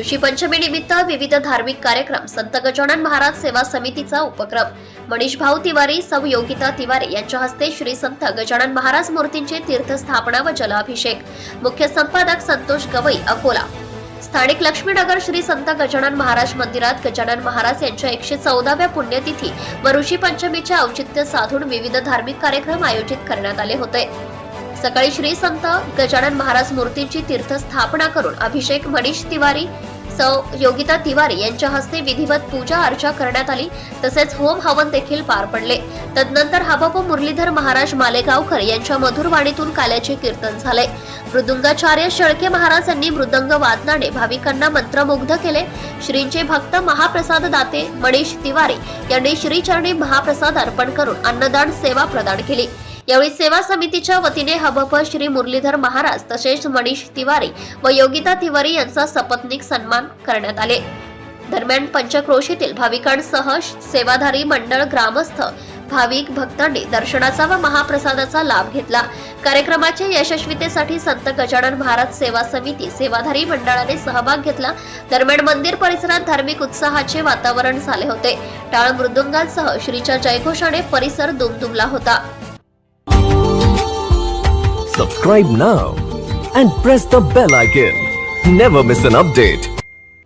ऋषी पंचमी निमित्त विविध धार्मिक कार्यक्रम, संत गजानन महाराज सेवा समितीचा उपक्रम, मनीष भाऊ तिवारी, सौ योगिता तिवारी यांच्या हस्ते श्री संत गजानन महाराज मूर्तींचे तीर्थस्थापना व जलाभिषेक, मुख्य संपादक संतोष गवई, अकोला। स्थानिक लक्ष्मीनगर श्री संत गजानन महाराज मंदिरात गजानन महाराज यांच्या 114व्या पुण्यतिथी व ऋषी पंचमीचे औचित्य साधून विविध धार्मिक कार्यक्रम आयोजित करण्यात आले होते। सकाळी श्री संत गजानन महाराज मूर्तींची तीर्थस्थापना करून अभिषेक, मनीष तिवारी, सौ योगिता तिवारी यांच्या हस्ते विधिवत पूजा अर्चा करण्यात आली। तसेच होम हवन देखील पार पडले। तदनंतर हबप मुरलीधर महाराज मालेगावकर यांच्या मधुर वाणीतून काल्याचे कीर्तन झाले। मृदुंगाचार्य शेळके महाराज यांनी मृदंग वादनाने भाविकांना मंत्रमुग्ध केले। श्रींचे भक्त महाप्रसाद दाते मनीष तिवारी यांनी श्रीचरणी महाप्रसाद अर्पण करून अन्नदान सेवा प्रदान केली। यावेळी सेवा समितीच्या वतीने हबप श्री मुरलीधर महाराज तसेच मनीष तिवारी व योगिता तिवारी यांचा सपत्नीक सन्मान करण्यात आले। दरम्यान पंचक्रोशीतील भाविकांसह सेवाधारी मंडळ, ग्रामस्थ, भाविक भक्तांनी दर्शनाचा व महाप्रसादाचा लाभ घेतला। कार्यक्रमाच्या यशस्वीतेसाठी संत गजानन महाराज सेवा समिती सेवाधारी मंडळाने सहभाग घेतला। दरम्यान मंदिर परिसरात धार्मिक उत्साहाचे वातावरण झाले होते। टाळ मृदुंगांसह श्रीच्या जयघोषाने परिसर दुमदुमला होता। Subscribe now and press the bell icon. Never miss an update.